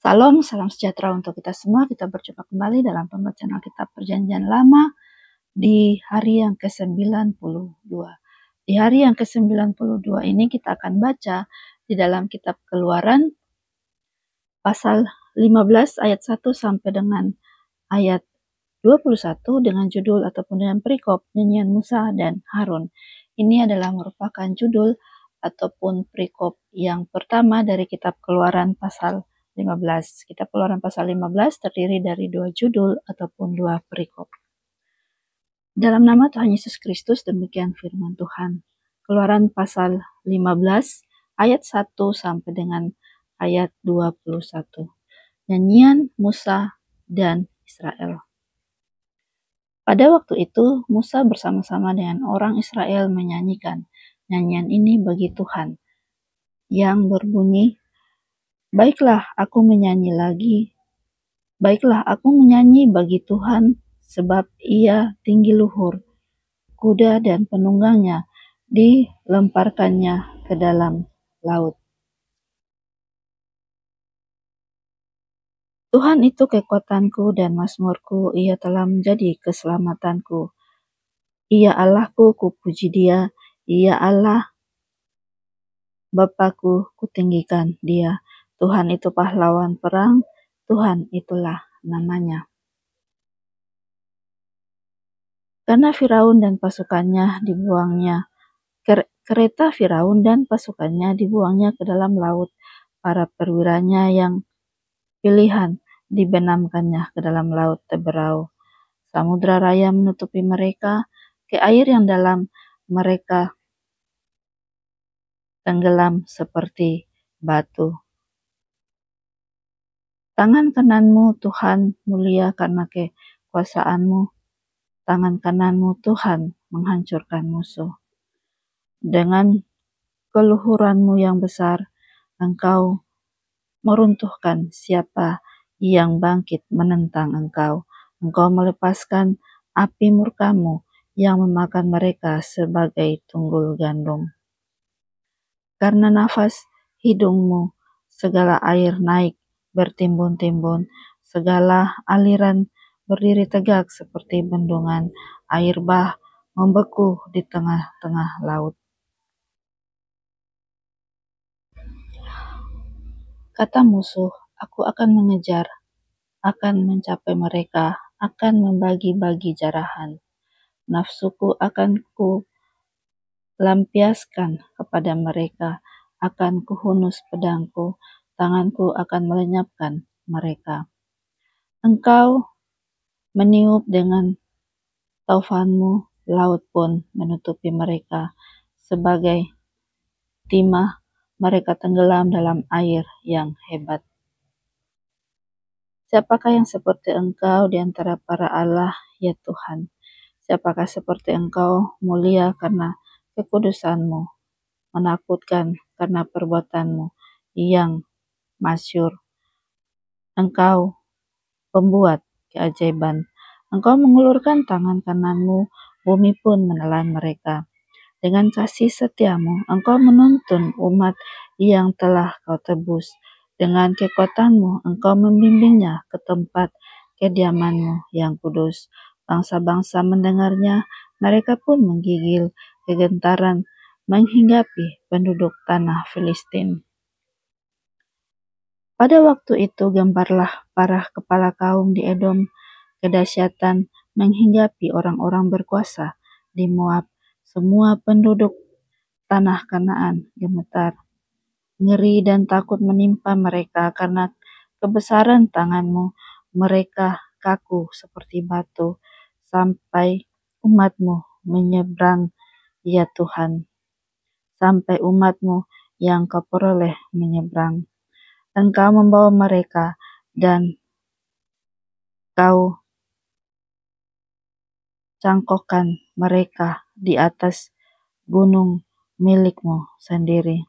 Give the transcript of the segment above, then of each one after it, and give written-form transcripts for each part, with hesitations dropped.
Salam, salam sejahtera untuk kita semua. Kita berjumpa kembali dalam pembacaan Alkitab Perjanjian Lama di hari yang ke-92. Di hari yang ke-92 ini kita akan baca di dalam kitab Keluaran pasal 15 ayat 1 sampai dengan ayat 21 dengan judul ataupun dengan perikop nyanyian Musa dan Harun. Ini adalah merupakan judul ataupun perikop yang pertama dari kitab Keluaran pasal 15. Kitab Keluaran pasal 15 terdiri dari 2 judul ataupun 2 perikop. Dalam nama Tuhan Yesus Kristus, demikian firman Tuhan. Keluaran pasal 15 ayat 1 sampai dengan ayat 21. Nyanyian Musa dan Israel. Pada waktu itu, Musa bersama-sama dengan orang Israel menyanyikan nyanyian ini bagi Tuhan, yang berbunyi, Baiklah aku menyanyi bagi Tuhan, sebab ia tinggi luhur, kuda dan penunggangnya dilemparkannya ke dalam laut. Tuhan itu kekuatanku dan mazmurku, ia telah menjadi keselamatanku. Ia Allahku, kupuji dia, ia Allah Bapakku, kutinggikan dia. Tuhan itu pahlawan perang, Tuhan itulah namanya. Karena Firaun dan pasukannya dibuangnya, kereta Firaun dan pasukannya dibuangnya ke dalam laut. Para perwiranya yang pilihan dibenamkannya ke dalam laut Teberau. Samudra raya menutupi mereka, ke air yang dalam mereka tenggelam seperti batu. Tangan kananmu Tuhan mulia karena kekuasaanmu. Tangan kananmu Tuhan menghancurkan musuh. Dengan keluhuranmu yang besar, engkau meruntuhkan siapa yang bangkit menentang engkau. Engkau melepaskan api murkamu yang memakan mereka sebagai tunggul gandum. Karena nafas hidungmu, segala air naik bertimbun-timbun, segala aliran berdiri tegak seperti bendungan, air bah membeku di tengah-tengah laut. Kata musuh, aku akan mengejar, akan mencapai mereka, akan membagi-bagi jarahan. Nafsuku akan ku lampiaskan kepada mereka, akan kuhunus pedangku, tanganku akan melenyapkan mereka. Engkau meniup dengan taufanmu, laut pun menutupi mereka. Sebagai timah, mereka tenggelam dalam air yang hebat. Siapakah yang seperti engkau di antara para Allah, ya Tuhan? Siapakah seperti engkau mulia karena kekudusanmu, menakutkan karena perbuatanmu yang masyhur. Engkau pembuat keajaiban. Engkau mengulurkan tangan kananmu, bumi pun menelan mereka. Dengan kasih setiamu, engkau menuntun umat yang telah kau tebus. Dengan kekuatanmu, engkau membimbingnya ke tempat kediamanmu yang kudus. Bangsa-bangsa mendengarnya, mereka pun menggigil kegentaran menghinggapi penduduk tanah Filistin. Pada waktu itu gemparlah para kepala kaum di Edom, kedahsyatan menghinggapi orang-orang berkuasa di Moab. Semua penduduk tanah Kanaan gemetar. Ngeri dan takut menimpa mereka karena kebesaran tanganmu. Mereka kaku seperti batu sampai umatmu menyeberang, ya Tuhan. Sampai umatmu yang kau peroleh menyeberang. Engkau membawa mereka dan kau cangkokkan mereka di atas gunung milikmu sendiri.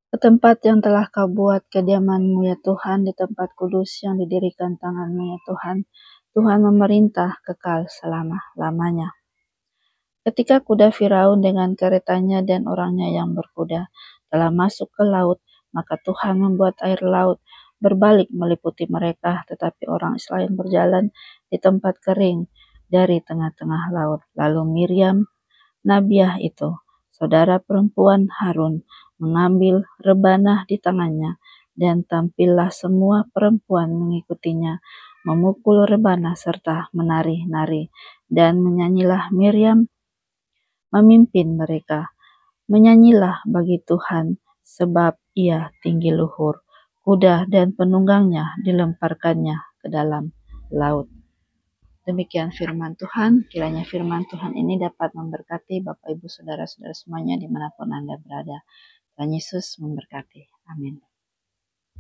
Ke tempat yang telah kau buat kediamanmu, ya Tuhan, di tempat kudus yang didirikan tanganmu, ya Tuhan. Tuhan memerintah kekal selama-lamanya. Ketika kuda Firaun dengan keretanya dan orangnya yang berkuda telah masuk ke laut, maka Tuhan membuat air laut berbalik meliputi mereka, tetapi orang Israel berjalan di tempat kering dari tengah-tengah laut. Lalu Miriam, Nabiah itu, saudara perempuan Harun, mengambil rebanah di tangannya, dan tampillah semua perempuan mengikutinya, memukul rebanah serta menari-nari, dan menyanyilah Miriam memimpin mereka. Menyanyilah bagi Tuhan, sebab ia tinggi luhur. Kuda dan penunggangnya dilemparkannya ke dalam laut. Demikian firman Tuhan, kiranya firman Tuhan ini dapat memberkati Bapak Ibu Saudara-saudara semuanya dimanapun Anda berada. Tuhan Yesus memberkati. Amin.